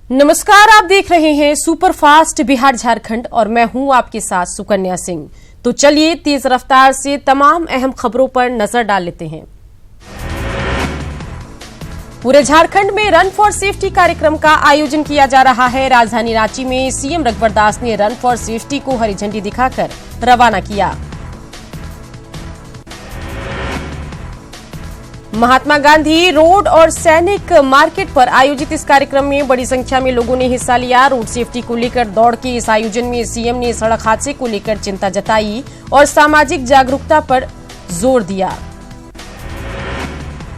नमस्कार, आप देख रहे हैं सुपरफास्ट बिहार झारखंड और मैं हूं आपके साथ सुकन्या सिंह। तो चलिए तेज रफ्तार से तमाम अहम खबरों पर नजर डाल लेते हैं। पूरे झारखंड में रन फॉर सेफ्टी कार्यक्रम का आयोजन किया जा रहा है। राजधानी रांची में सीएम रघुवर दास ने रन फॉर सेफ्टी को हरी झंडी दिखाकर रवाना किया। महात्मा गांधी रोड और सैनिक मार्केट पर आयोजित इस कार्यक्रम में बड़ी संख्या में लोगों ने हिस्सा लिया। रोड सेफ्टी को लेकर दौड़ के इस आयोजन में सीएम ने सड़क हादसे को लेकर चिंता जताई और सामाजिक जागरूकता पर जोर दिया।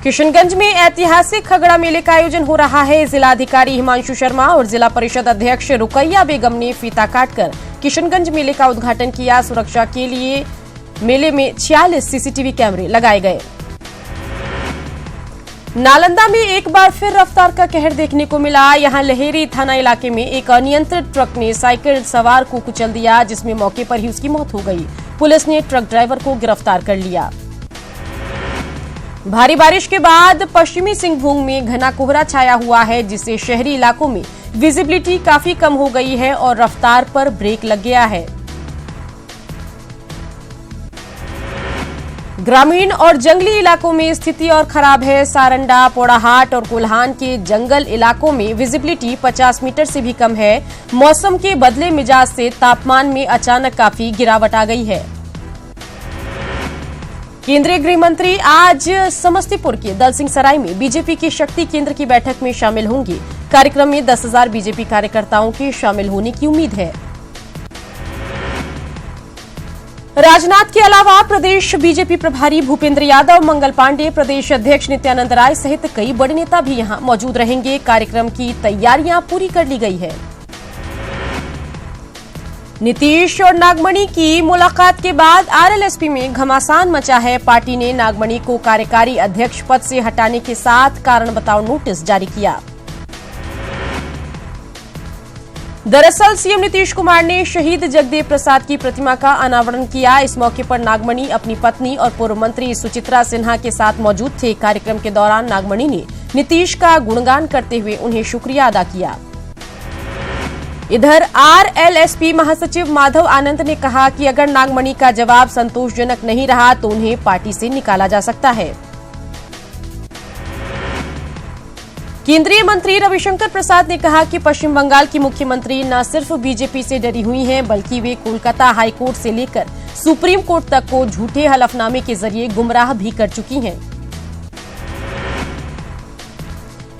किशनगंज में ऐतिहासिक खगड़ा मेले का आयोजन हो रहा है। जिलाधिकारी हिमांशु शर्मा और जिला परिषद अध्यक्ष रुकैया बेगम ने फीता काटकर किशनगंज मेले का उद्घाटन किया। सुरक्षा के लिए मेले में 46 सीसीटीवी कैमरे लगाए गए। नालंदा में एक बार फिर रफ्तार का कहर देखने को मिला। यहां लहेरी थाना इलाके में एक अनियंत्रित ट्रक ने साइकिल सवार को कुचल दिया, जिसमें मौके पर ही उसकी मौत हो गई। पुलिस ने ट्रक ड्राइवर को गिरफ्तार कर लिया। भारी बारिश के बाद पश्चिमी सिंहभूम में घना कोहरा छाया हुआ है, जिससे शहरी इलाकों में विजिबिलिटी काफी कम हो गई है और रफ्तार पर ब्रेक लग गया है। ग्रामीण और जंगली इलाकों में स्थिति और खराब है। सारंडा, पोड़ाहाट और कोल्हान के जंगल इलाकों में विजिबिलिटी 50 मीटर से भी कम है। मौसम के बदले मिजाज से तापमान में अचानक काफी गिरावट आ गई है। केंद्रीय गृह मंत्री आज समस्तीपुर के दलसिंह सराय में बीजेपी के शक्ति केंद्र की बैठक में शामिल होंगे। कार्यक्रम में 10,000 बीजेपी कार्यकर्ताओं के शामिल होने की उम्मीद है। राजनाथ के अलावा प्रदेश बीजेपी प्रभारी भूपेंद्र यादव, मंगल पांडे, प्रदेश अध्यक्ष नित्यानंद राय सहित कई बड़े नेता भी यहां मौजूद रहेंगे। कार्यक्रम की तैयारियां पूरी कर ली गई है। नीतीश और नागमणि की मुलाकात के बाद आरएलएसपी में घमासान मचा है। पार्टी ने नागमणि को कार्यकारी अध्यक्ष पद से हटाने के साथ कारण बताओ नोटिस जारी किया। दरअसल सीएम नीतीश कुमार ने शहीद जगदेव प्रसाद की प्रतिमा का अनावरण किया। इस मौके पर नागमणि अपनी पत्नी और पूर्व मंत्री सुचित्रा सिन्हा के साथ मौजूद थे। कार्यक्रम के दौरान नागमणि ने नीतीश का गुणगान करते हुए उन्हें शुक्रिया अदा किया। इधर आरएलएसपी महासचिव माधव आनंद ने कहा कि अगर नागमणि का जवाब संतोषजनक नहीं रहा तो उन्हें पार्टी से निकाला जा सकता है। केंद्रीय मंत्री रविशंकर प्रसाद ने कहा कि पश्चिम बंगाल की मुख्यमंत्री न सिर्फ बीजेपी से डरी हुई हैं, बल्कि वे कोलकाता हाईकोर्ट से लेकर सुप्रीम कोर्ट तक को झूठे हलफनामे के जरिए गुमराह भी कर चुकी हैं।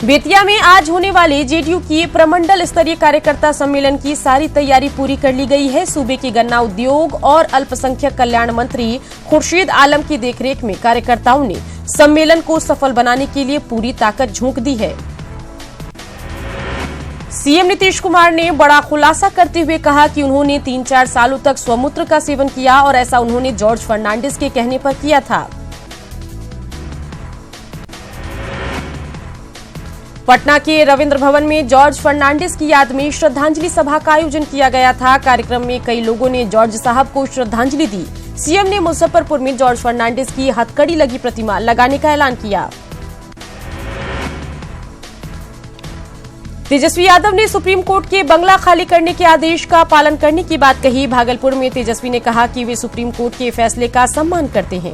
बेतिया में आज होने वाले जेडीयू की प्रमंडल स्तरीय कार्यकर्ता सम्मेलन की सारी तैयारी पूरी कर ली गई है। सूबे के गन्ना उद्योग और अल्पसंख्यक कल्याण मंत्री खुर्शीद आलम की देखरेख में कार्यकर्ताओं ने सम्मेलन को सफल बनाने के लिए पूरी ताकत झोंक दी है। सीएम नीतीश कुमार ने बड़ा खुलासा करते हुए कहा कि उन्होंने 3-4 सालों तक स्वमूत्र का सेवन किया और ऐसा उन्होंने जॉर्ज फर्नांडिस के कहने पर किया था। पटना के रविंद्र भवन में जॉर्ज फर्नांडिस की याद में श्रद्धांजलि सभा का आयोजन किया गया था। कार्यक्रम में कई लोगों ने जॉर्ज साहब को श्रद्धांजलि दी। सीएम ने मुजफ्फरपुर में जॉर्ज फर्नांडिस की हथकड़ी लगी प्रतिमा लगाने का ऐलान किया। तेजस्वी यादव ने सुप्रीम कोर्ट के बंगला खाली करने के आदेश का पालन करने की बात कही। भागलपुर में तेजस्वी ने कहा कि वे सुप्रीम कोर्ट के फैसले का सम्मान करते हैं।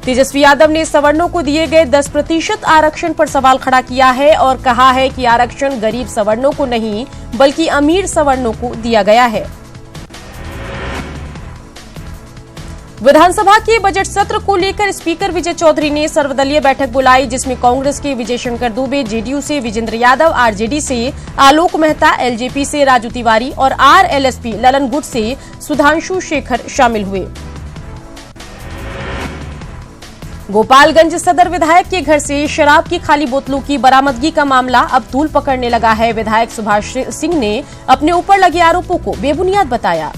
तेजस्वी यादव ने सवर्णों को दिए गए 10% आरक्षण पर सवाल खड़ा किया है और कहा है कि आरक्षण गरीब सवर्णों को नहीं बल्कि अमीर सवर्णों को दिया गया है। विधानसभा के बजट सत्र को लेकर स्पीकर विजय चौधरी ने सर्वदलीय बैठक बुलाई, जिसमें कांग्रेस के विजय शंकर दुबे, जेडीयू से विजेंद्र यादव, आरजेडी से आलोक मेहता, एलजेपी से राजू तिवारी और आरएलएसपी ललन गुट से सुधांशु शेखर शामिल हुए। गोपालगंज सदर विधायक के घर से शराब की खाली बोतलों की बरामदगी का मामला अब तूल पकड़ने लगा है। विधायक सुभाष सिंह ने अपने ऊपर लगे आरोपों को बेबुनियाद बताया।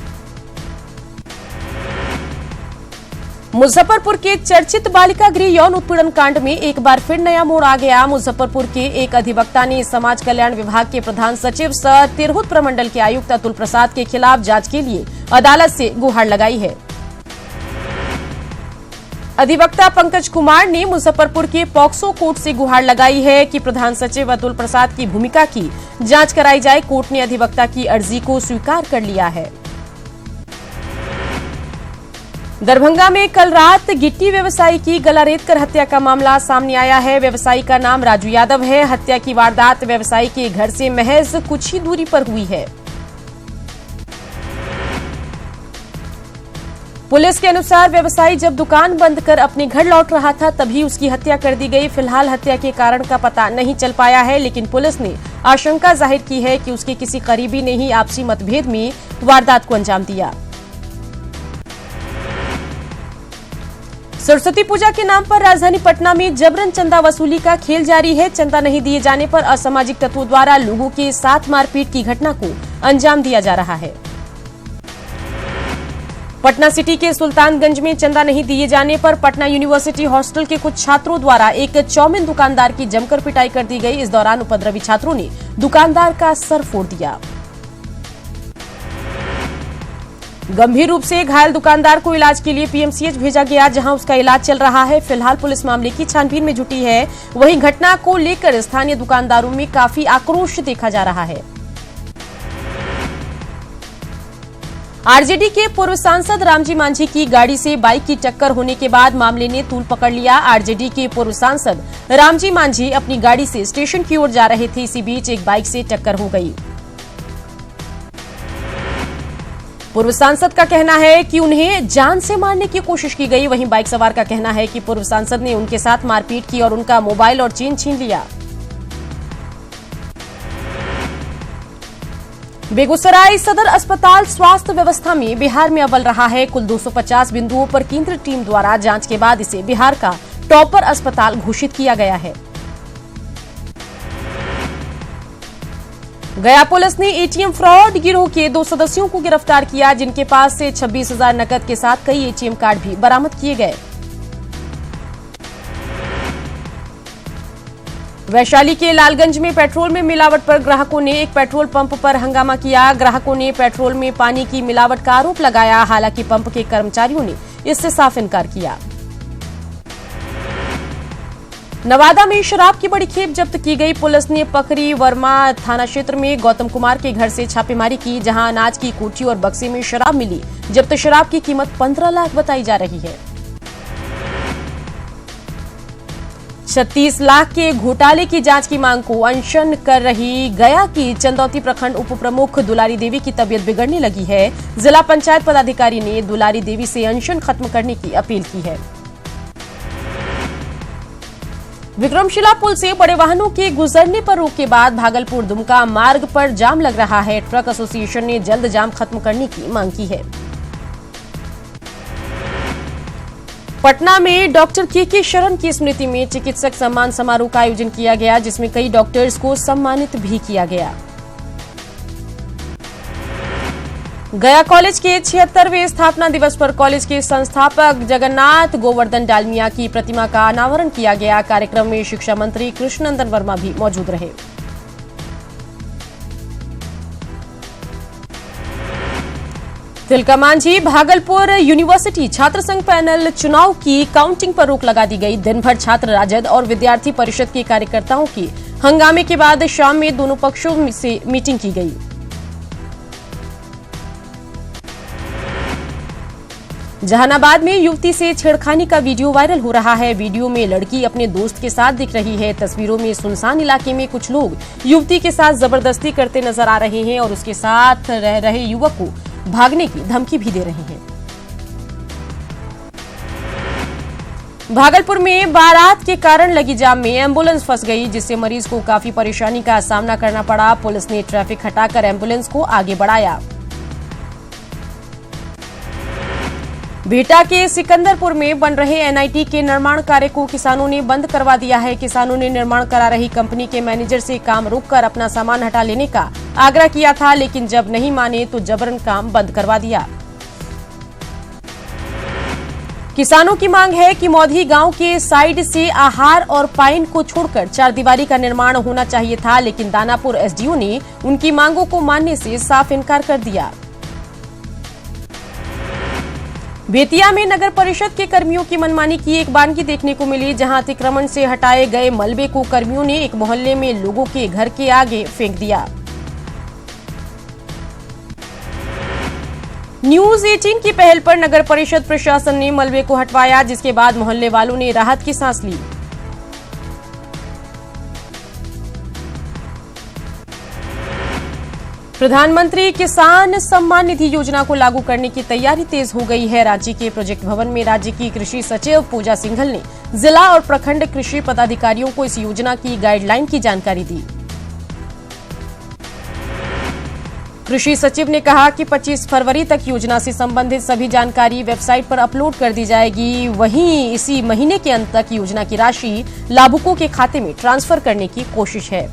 मुजफ्फरपुर के चर्चित बालिका गृह यौन उत्पीड़न कांड में एक बार फिर नया मोड़ आ गया। मुजफ्फरपुर के एक अधिवक्ता ने समाज कल्याण विभाग के प्रधान सचिव सह तिरहुत प्रमंडल के आयुक्त अतुल प्रसाद के खिलाफ जांच के लिए अदालत से गुहार लगाई है। अधिवक्ता पंकज कुमार ने मुजफ्फरपुर के पॉक्सो कोर्ट से गुहार लगाई है कि प्रधान सचिव अतुल प्रसाद की भूमिका की जांच कराई जाए। कोर्ट ने अधिवक्ता की अर्जी को स्वीकार कर लिया है। दरभंगा में कल रात गिट्टी व्यवसायी की गला रेतकर हत्या का मामला सामने आया है। व्यवसायी का नाम राजू यादव है। हत्या की वारदात व्यवसायी के घर से महज कुछ ही दूरी पर हुई है। पुलिस के अनुसार व्यवसायी जब दुकान बंद कर अपने घर लौट रहा था तभी उसकी हत्या कर दी गई। फिलहाल हत्या के कारण का पता नहीं चल पाया है, लेकिन पुलिस ने आशंका जाहिर की है कि उसके किसी करीबी ने ही आपसी मतभेद में वारदात को अंजाम दिया। सरस्वती पूजा के नाम पर राजधानी पटना में जबरन चंदा वसूली का खेल जारी है। चंदा नहीं दिए जाने पर असामाजिक तत्वों द्वारा लोगों के साथ मारपीट की घटना को अंजाम दिया जा रहा है। पटना सिटी के सुल्तानगंज में चंदा नहीं दिए जाने पर पटना यूनिवर्सिटी हॉस्टल के कुछ छात्रों द्वारा एक चौमिन दुकानदार की जमकर पिटाई कर दी गई। इस दौरान उपद्रवी छात्रों ने दुकानदार का सर फोड़ दिया। गंभीर रूप से घायल दुकानदार को इलाज के लिए पीएमसीएच भेजा गया, जहां उसका इलाज चल रहा है। फिलहाल पुलिस मामले की छानबीन में जुटी है। वहीं घटना को लेकर स्थानीय दुकानदारों में काफी आक्रोश देखा जा रहा है। आरजेडी के पूर्व सांसद रामजी मांझी की गाड़ी से बाइक की टक्कर होने के बाद मामले ने तूल पकड़ लिया। आरजेडी के पूर्व सांसद रामजी मांझी अपनी गाड़ी से स्टेशन की ओर जा रहे थे। इसी बीच एक बाइक से टक्कर हो गई। पूर्व सांसद का कहना है कि उन्हें जान से मारने की कोशिश की गई। वहीं बाइक सवार का कहना है कि पूर्व सांसद ने उनके साथ मारपीट की और उनका मोबाइल और चेन छीन लिया। बेगूसराय सदर अस्पताल स्वास्थ्य व्यवस्था में बिहार में अव्वल रहा है। कुल 250 बिंदुओं पर केंद्रीय टीम द्वारा जांच के बाद इसे बिहार का टॉपर अस्पताल घोषित किया गया है। गया पुलिस ने एटीएम फ्रॉड गिरोह के 2 सदस्यों को गिरफ्तार किया, जिनके पास से 26,000 नकद के साथ कई एटीएम कार्ड भी बरामद किए गए। वैशाली के लालगंज में पेट्रोल में मिलावट पर ग्राहकों ने एक पेट्रोल पंप पर हंगामा किया। ग्राहकों ने पेट्रोल में पानी की मिलावट का आरोप लगाया। हालांकि पंप के कर्मचारियों ने इससे साफ इनकार किया। नवादा में शराब की बड़ी खेप जब्त की गई। पुलिस ने पकरी वर्मा थाना क्षेत्र में गौतम कुमार के घर से छापेमारी की, जहां अनाज की कोठी और बक्से में शराब मिली। जब्त शराब की कीमत 15 लाख बताई जा रही है। 36 लाख के घोटाले की जांच की मांग को अनशन कर रही गया की चंदौती प्रखंड उप प्रमुख दुलारी देवी की तबीयत बिगड़ने लगी है। जिला पंचायत पदाधिकारी ने दुलारी देवी से अनशन खत्म करने की अपील की है। विक्रमशिला पुल से बड़े वाहनों के गुजरने पर रोक के बाद भागलपुर दुमका मार्ग पर जाम लग रहा है। ट्रक एसोसिएशन ने जल्द जाम खत्म करने की मांग की है। पटना में डॉक्टर के शरण की स्मृति में चिकित्सक सम्मान समारोह का आयोजन किया गया, जिसमें कई डॉक्टर्स को सम्मानित भी किया गया। गया कॉलेज के 76वें स्थापना दिवस पर कॉलेज के संस्थापक जगन्नाथ गोवर्धन डालमिया की प्रतिमा का अनावरण किया गया। कार्यक्रम में शिक्षा मंत्री कृष्णनंदन वर्मा भी मौजूद रहे। तिलका मांझी भागलपुर यूनिवर्सिटी छात्र संघ पैनल चुनाव की काउंटिंग पर रोक लगा दी गई। दिन भर छात्र राजद और विद्यार्थी परिषद के कार्यकर्ताओं के हंगामे के बाद शाम में दोनों पक्षों से मीटिंग की गई। जहानाबाद में युवती से छेड़खानी का वीडियो वायरल हो रहा है। वीडियो में लड़की अपने दोस्त के साथ दिख रही है। तस्वीरों में सुनसान इलाके में कुछ लोग युवती के साथ जबरदस्ती करते नजर आ रहे हैं और उसके साथ रह रहे युवक को भागने की धमकी भी दे रहे हैं। भागलपुर में बारात के कारण लगी जाम में एम्बुलेंस फंस गई, जिससे मरीज को काफी परेशानी का सामना करना पड़ा। पुलिस ने ट्रैफिक हटाकर एम्बुलेंस को आगे बढ़ाया। बिहटा के सिकंदरपुर में बन रहे एनआईटी के निर्माण कार्य को किसानों ने बंद करवा दिया है। किसानों ने निर्माण करा रही कंपनी के मैनेजर से काम रोककर अपना सामान हटा लेने का आग्रह किया था, लेकिन जब नहीं माने तो जबरन काम बंद करवा दिया। किसानों की मांग है कि मौधी गांव के साइड से आहार और पाइन को छोड़कर 4 दीवारी का निर्माण होना चाहिए था, लेकिन दानापुर एसडीओ ने उनकी मांगों को मानने से साफ इनकार कर दिया। बेतिया में नगर परिषद के कर्मियों की मनमानी की एक बानगी देखने को मिली, जहां अतिक्रमण से हटाए गए मलबे को कर्मियों ने एक मोहल्ले में लोगों के घर के आगे फेंक दिया। न्यूज 18 की पहल पर नगर परिषद प्रशासन ने मलबे को हटवाया, जिसके बाद मोहल्ले वालों ने राहत की सांस ली। प्रधानमंत्री किसान सम्मान निधि योजना को लागू करने की तैयारी तेज हो गई है। रांची के प्रोजेक्ट भवन में राज्य की कृषि सचिव पूजा सिंघल ने जिला और प्रखंड कृषि पदाधिकारियों को इस योजना की गाइडलाइन की जानकारी दी। कृषि सचिव ने कहा कि 25 फरवरी तक योजना से संबंधित सभी जानकारी वेबसाइट पर अपलोड कर दी जाएगी। वहीं इसी महीने के अंत तक योजना की राशि लाभुकों के खाते में ट्रांसफर करने की कोशिश है।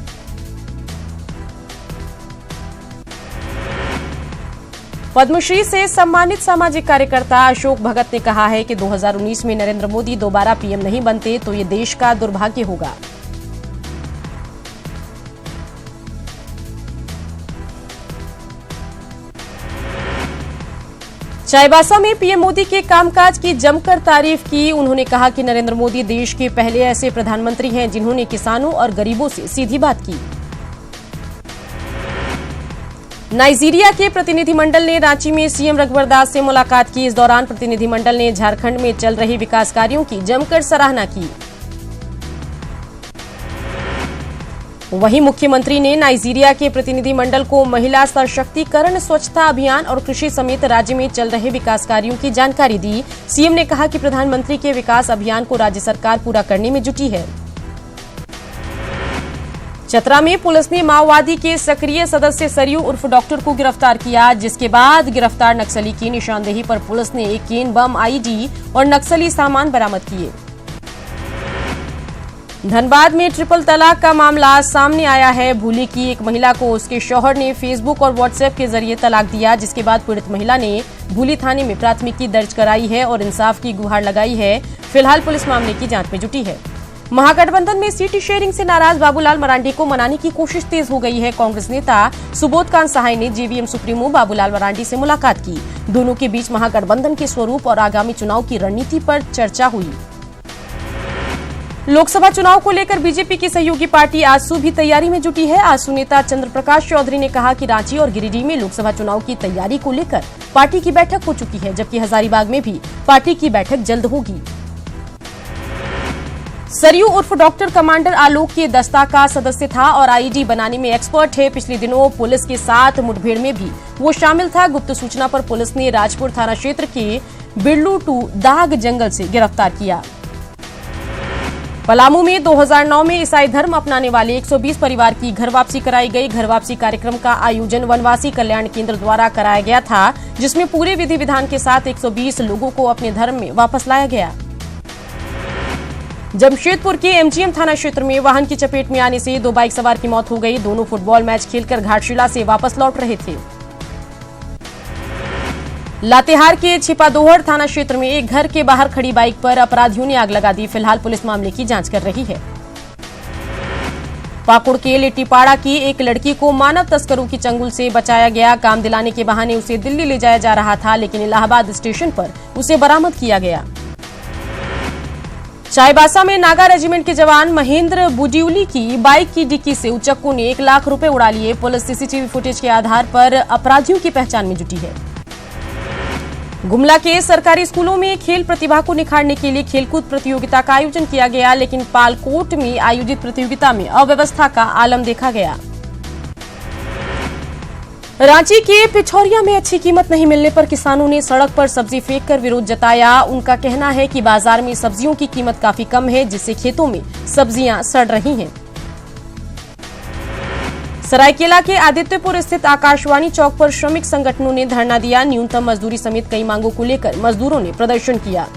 पद्मश्री से सम्मानित सामाजिक कार्यकर्ता अशोक भगत ने कहा है कि 2019 में नरेंद्र मोदी दोबारा पीएम नहीं बनते तो ये देश का दुर्भाग्य होगा। चाईबासा में पीएम मोदी के कामकाज की जमकर तारीफ की। उन्होंने कहा कि नरेंद्र मोदी देश के पहले ऐसे प्रधानमंत्री हैं जिन्होंने किसानों और गरीबों से सीधी बात की। नाइजीरिया के प्रतिनिधिमंडल ने रांची में सीएम रघुवर दास से मुलाकात की। इस दौरान प्रतिनिधिमंडल ने झारखंड में चल रहे विकास कार्यों की जमकर सराहना की। वहीं मुख्यमंत्री ने नाइजीरिया के प्रतिनिधिमंडल को महिला सशक्तिकरण, स्वच्छता अभियान और कृषि समेत राज्य में चल रहे विकास कार्यों की जानकारी दी। सीएम ने कहा कि प्रधानमंत्री के विकास अभियान को राज्य सरकार पूरा करने में जुटी है। चतरा में पुलिस ने माओवादी के सक्रिय सदस्य सरयू उर्फ डॉक्टर को गिरफ्तार किया, जिसके बाद गिरफ्तार नक्सली की निशानदेही पर पुलिस ने एक केन बम, आईडी और नक्सली सामान बरामद किए। धनबाद में ट्रिपल तलाक का मामला सामने आया है। भूली की एक महिला को उसके शौहर ने फेसबुक और व्हाट्सएप के जरिए तलाक दिया, जिसके बाद पीड़ित महिला ने भूली थाने में प्राथमिकी दर्ज कराई है और इंसाफ की गुहार लगाई है। फिलहाल पुलिस मामले की जांच में जुटी है। महागठबंधन में सीट शेयरिंग से नाराज बाबूलाल मरांडी को मनाने की कोशिश तेज हो गई है। कांग्रेस नेता सुबोध कांत सहाय ने जेवीएम सुप्रीमो बाबूलाल मरांडी से मुलाकात की। दोनों के बीच महागठबंधन के स्वरूप और आगामी चुनाव की रणनीति पर चर्चा हुई। लोकसभा चुनाव को लेकर बीजेपी की सहयोगी पार्टी आजसू भी तैयारी में जुटी है। आजसू नेता चंद्र प्रकाश चौधरी ने कहा कि रांची और गिरिडीह में लोकसभा चुनाव की तैयारी को लेकर पार्टी की बैठक हो चुकी है, जबकि हजारीबाग में भी पार्टी की बैठक जल्द होगी। सरयू उर्फ डॉक्टर कमांडर आलोक के दस्ता का सदस्य था और आईडी बनाने में एक्सपर्ट है। पिछले दिनों पुलिस के साथ मुठभेड़ में भी वो शामिल था। गुप्त सूचना पर पुलिस ने राजपुर थाना क्षेत्र के बिरलू टू दाग जंगल से गिरफ्तार किया। पलामू में 2009 में ईसाई धर्म अपनाने वाले 120 परिवार की घर वापसी कराई गई। घर वापसी कार्यक्रम का आयोजन वनवासी कल्याण केंद्र द्वारा कराया गया था, जिसमें पूरे विधि विधान के साथ 120 लोगों को अपने धर्म में वापस लाया गया। जमशेदपुर के एमजीएम थाना क्षेत्र में वाहन की चपेट में आने से 2 बाइक सवार की मौत हो गई। दोनों फुटबॉल मैच खेलकर घाटशिला से वापस लौट रहे थे। लातेहार के छिपादोहर थाना क्षेत्र में एक घर के बाहर खड़ी बाइक पर अपराधियों ने आग लगा दी। फिलहाल पुलिस मामले की जांच कर रही है। पाकुड़ के लिट्टीपाड़ा की एक लड़की को मानव तस्करों की चंगुल से बचाया गया। काम दिलाने के बहाने उसे दिल्ली ले जाया जा रहा था, लेकिन इलाहाबाद स्टेशन पर उसे बरामद किया गया। चाईबासा में नागा रेजिमेंट के जवान महेंद्र बुडियोली की बाइक की डिक्की से उचक्कों ने 1 लाख रुपए उड़ा लिए। पुलिस सीसीटीवी फुटेज के आधार पर अपराधियों की पहचान में जुटी है। गुमला के सरकारी स्कूलों में खेल प्रतिभा को निखारने के लिए खेलकूद प्रतियोगिता का आयोजन किया गया, लेकिन पालकोट में आयोजित प्रतियोगिता में अव्यवस्था का आलम देखा गया। रांची के पिछौरिया में अच्छी कीमत नहीं मिलने पर किसानों ने सड़क पर सब्जी फेंककर विरोध जताया। उनका कहना है कि बाजार में सब्जियों की कीमत काफी कम है, जिससे खेतों में सब्जियां सड़ रही हैं। सरायकेला के आदित्यपुर स्थित आकाशवाणी चौक पर श्रमिक संगठनों ने धरना दिया। न्यूनतम मजदूरी समेत कई मांगों को लेकर मजदूरों ने प्रदर्शन किया।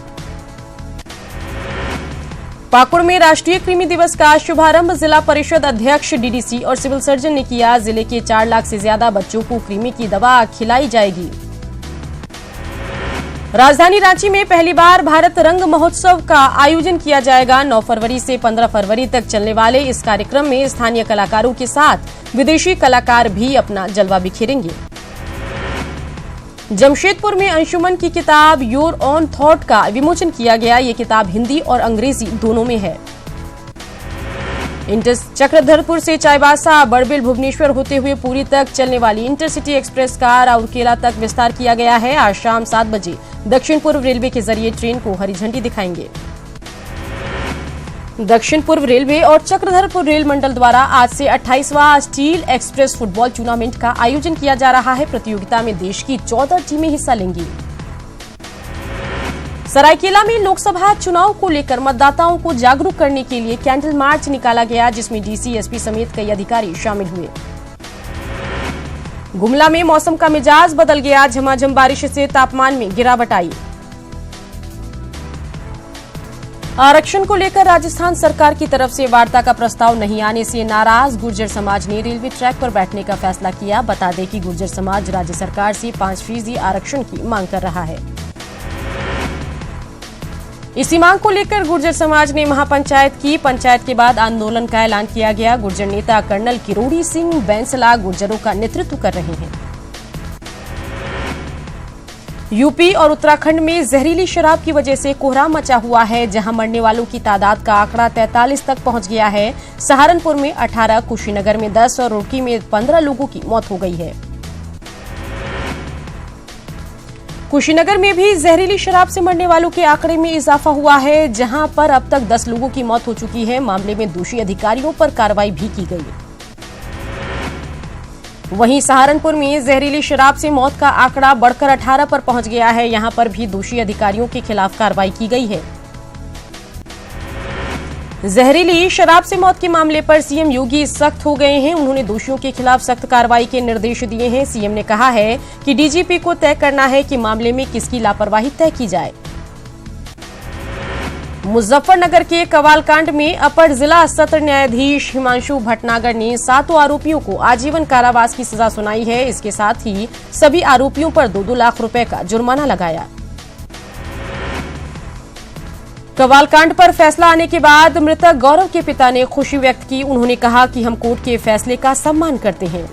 पाकुड़ में राष्ट्रीय कृमि दिवस का शुभारंभ जिला परिषद अध्यक्ष डीडीसी और सिविल सर्जन ने किया। जिले के 4 लाख से ज्यादा बच्चों को कृमि की दवा खिलाई जाएगी। राजधानी रांची में पहली बार भारत रंग महोत्सव का आयोजन किया जाएगा। 9 फरवरी से 15 फरवरी तक चलने वाले इस कार्यक्रम में स्थानीय कलाकारों के साथ विदेशी कलाकार भी अपना जलवा बिखेरेंगे। जमशेदपुर में अंशुमन की किताब योर ऑन थॉट का विमोचन किया गया। ये किताब हिंदी और अंग्रेजी दोनों में है। चक्रधरपुर से चाईबासा, बड़बिल, भुवनेश्वर होते हुए पुरी तक चलने वाली इंटरसिटी एक्सप्रेस का राउरकेला तक विस्तार किया गया है। आज शाम 7 बजे दक्षिण पूर्व रेलवे के जरिए ट्रेन को हरी झंडी दिखाएंगे। दक्षिण पूर्व रेलवे और चक्रधरपुर रेल मंडल द्वारा आज से 28वां स्टील एक्सप्रेस फुटबॉल टूर्नामेंट का आयोजन किया जा रहा है। प्रतियोगिता में देश की 14 टीमें हिस्सा लेंगी। सरायकेला में लोकसभा चुनाव को लेकर मतदाताओं को जागरूक करने के लिए कैंडल मार्च निकाला गया, जिसमें डीसी, एसपी समेत कई अधिकारी शामिल हुए। गुमला में मौसम का मिजाज बदल गया। झमाझम बारिश से तापमान में गिरावट आई। आरक्षण को लेकर राजस्थान सरकार की तरफ से वार्ता का प्रस्ताव नहीं आने से नाराज गुर्जर समाज ने रेलवे ट्रैक पर बैठने का फैसला किया। बता दें कि गुर्जर समाज राज्य सरकार से 5% आरक्षण की मांग कर रहा है। इसी मांग को लेकर गुर्जर समाज ने महापंचायत की। पंचायत के बाद आंदोलन का ऐलान किया गया। गुर्जर नेता कर्नल किरोड़ी सिंह बैंसला गुर्जरों का नेतृत्व कर रहे हैं। यूपी और उत्तराखंड में जहरीली शराब की वजह से कोहराम मचा हुआ है, जहां मरने वालों की तादाद का आंकड़ा 43 तक पहुंच गया है। सहारनपुर में 18, कुशीनगर में 10 और रुड़की में 15 लोगों की मौत हो गई है। कुशीनगर में भी जहरीली शराब से मरने वालों के आंकड़े में इजाफा हुआ है, जहां पर अब तक 10 लोगों की मौत हो चुकी है। मामले में दोषी अधिकारियों पर कार्रवाई भी की गई। वहीं सहारनपुर में जहरीली शराब से मौत का आंकड़ा बढ़कर 18 पर पहुंच गया है। यहां पर भी दोषी अधिकारियों के खिलाफ कार्रवाई की गई है। जहरीली शराब से मौत के मामले पर सीएम योगी सख्त हो गए हैं। उन्होंने दोषियों के खिलाफ सख्त कार्रवाई के निर्देश दिए हैं। सीएम ने कहा है कि डीजीपी को तय करना है कि मामले में किसकी लापरवाही तय की जाए। मुजफ्फरनगर के कवालकांड में अपर जिला सत्र न्यायाधीश हिमांशु भटनागर ने 7 आरोपियों को आजीवन कारावास की सजा सुनाई है। इसके साथ ही सभी आरोपियों पर 2-2 लाख रुपए का जुर्माना लगाया। कवालकांड पर फैसला आने के बाद मृतक गौरव के पिता ने खुशी व्यक्त की। उन्होंने कहा कि हम कोर्ट के फैसले का सम्मान करते हैं।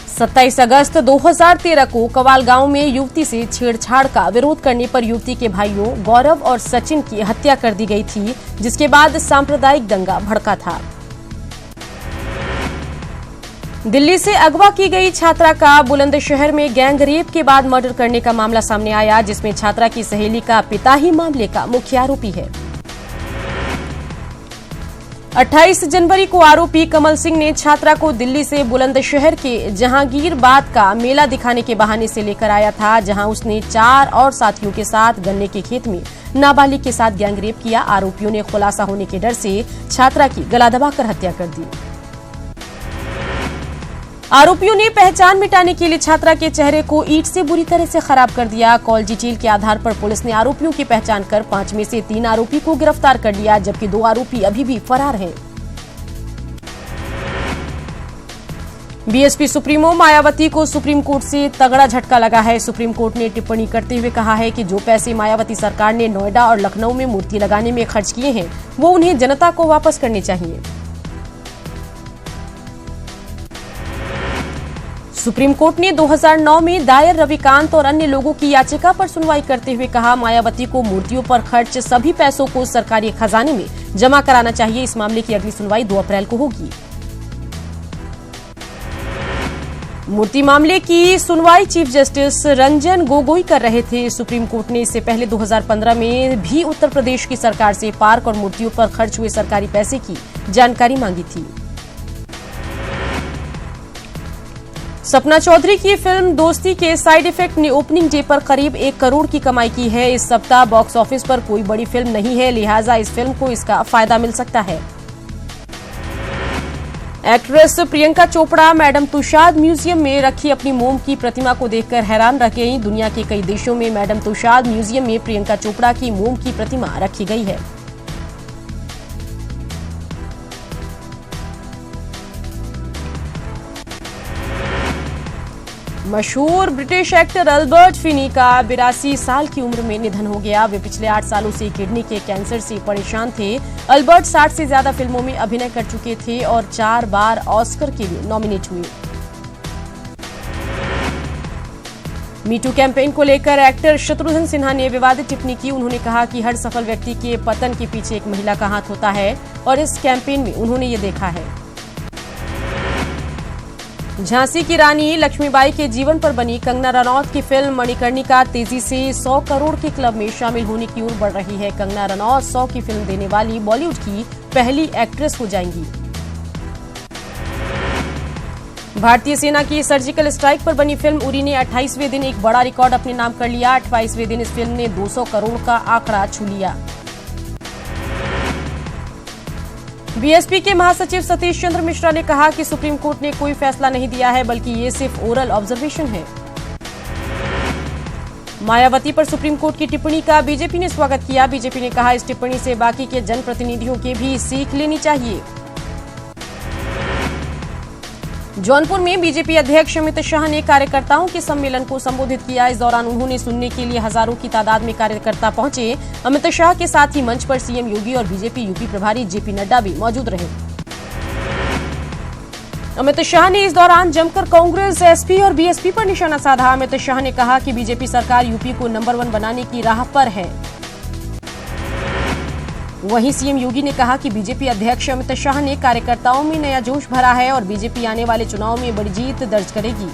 27 अगस्त 2013 को कवाल गांव में युवती से छेड़छाड़ का विरोध करने पर युवती के भाइयों गौरव और सचिन की हत्या कर दी गई थी, जिसके बाद सांप्रदायिक दंगा भड़का था। दिल्ली से अगवा की गई छात्रा का बुलंदशहर में गैंग रेप के बाद मर्डर करने का मामला सामने आया, जिसमें छात्रा की सहेली का पिता ही मामले का मुख्य आरोपी है। 28 जनवरी को आरोपी कमल सिंह ने छात्रा को दिल्ली से बुलंदशहर के जहांगीरबाद का मेला दिखाने के बहाने से लेकर आया था, जहां उसने 4 और साथियों के साथ गन्ने के खेत में नाबालिग के साथ गैंगरेप किया। आरोपियों ने खुलासा होने के डर से छात्रा की गला दबाकर हत्या कर दी। आरोपियों ने पहचान मिटाने के लिए छात्रा के चेहरे को ईंट से बुरी तरह से खराब कर दिया। कॉल डिटेल के आधार पर पुलिस ने आरोपियों की पहचान कर 5 में से 3 आरोपी को गिरफ्तार कर लिया, जबकि 2 आरोपी अभी भी फरार हैं। बीएसपी सुप्रीमो मायावती को सुप्रीम कोर्ट से तगड़ा झटका लगा है। सुप्रीम कोर्ट ने टिप्पणी करते हुए कहा है कि जो पैसे मायावती सरकार ने नोएडा और लखनऊ में मूर्ति लगाने में खर्च किए हैं, वो उन्हें जनता को वापस करने चाहिए। सुप्रीम कोर्ट ने 2009 में दायर रविकांत और अन्य लोगों की याचिका पर सुनवाई करते हुए कहा, मायावती को मूर्तियों पर खर्च सभी पैसों को सरकारी खजाने में जमा कराना चाहिए। इस मामले की अगली सुनवाई 2 अप्रैल को होगी। मूर्ति मामले की सुनवाई चीफ जस्टिस रंजन गोगोई कर रहे थे। सुप्रीम कोर्ट ने इससे पहले 2015 में भी उत्तर प्रदेश की सरकार से पार्क और मूर्तियों पर खर्च हुए सरकारी पैसे की जानकारी मांगी थी। सपना चौधरी की फिल्म दोस्ती के साइड इफेक्ट ने ओपनिंग डे पर करीब 1 करोड़ की कमाई की है। इस सप्ताह बॉक्स ऑफिस पर कोई बड़ी फिल्म नहीं है, लिहाजा इस फिल्म को इसका फायदा मिल सकता है। Actress Priyanka Chopra Madame Tussauds museum में रखी अपनी मोम की प्रतिमा को देखकर हैरान रह गई। दुनिया के कई देशों में मैडम तुषाद म्यूजियम में प्रियंका चोपड़ा की मोम की प्रतिमा रखी गई है। मशहूर ब्रिटिश एक्टर अल्बर्ट फिनी का 82 साल की उम्र में निधन हो गया। वे पिछले 8 सालों से किडनी के कैंसर से परेशान थे। अल्बर्ट 60 से ज्यादा फिल्मों में अभिनय कर चुके थे और 4 बार ऑस्कर के लिए नॉमिनेट हुए। मीटू कैंपेन को लेकर एक्टर शत्रुघ्न सिन्हा ने विवादित टिप्पणी की। उन्होंने कहा कि हर सफल व्यक्ति के पतन के पीछे एक महिला का हाथ होता है और इस कैंपेन में उन्होंने ये देखा है। झांसी की रानी लक्ष्मीबाई के जीवन पर बनी कंगना रनौत की फिल्म मणिकर्णिका तेजी से 100 करोड़ के क्लब में शामिल होने की ओर बढ़ रही है। कंगना रनौत 100 की फिल्म देने वाली बॉलीवुड की पहली एक्ट्रेस हो जाएंगी। भारतीय सेना की सर्जिकल स्ट्राइक पर बनी फिल्म उरी ने 28वें दिन एक बड़ा रिकॉर्ड अपने नाम कर लिया। 28वें दिन इस फिल्म ने 200 करोड़ का आंकड़ा छू लिया। बीएसपी के महासचिव सतीश चंद्र मिश्रा ने कहा कि सुप्रीम कोर्ट ने कोई फैसला नहीं दिया है, बल्कि ये सिर्फ ओरल ऑब्जर्वेशन है। मायावती पर सुप्रीम कोर्ट की टिप्पणी का बीजेपी ने स्वागत किया। बीजेपी ने कहा इस टिप्पणी से बाकी के जनप्रतिनिधियों के भी सीख लेनी चाहिए। जौनपुर में बीजेपी अध्यक्ष अमित शाह ने कार्यकर्ताओं के सम्मेलन को संबोधित किया। इस दौरान उन्होंने सुनने के लिए हजारों की तादाद में कार्यकर्ता पहुंचे। अमित शाह के साथ ही मंच पर सीएम योगी और बीजेपी यूपी प्रभारी जेपी नड्डा भी मौजूद रहे। अमित शाह ने इस दौरान जमकर कांग्रेस, एसपी और बीएसपी पर निशाना साधा। अमित शाह ने कहा कि बीजेपी सरकार यूपी को नंबर 1 बनाने की राह पर है। वहीं सीएम योगी ने कहा कि बीजेपी अध्यक्ष अमित शाह ने कार्यकर्ताओं में नया जोश भरा है और बीजेपी आने वाले चुनाव में बड़ी जीत दर्ज करेगी।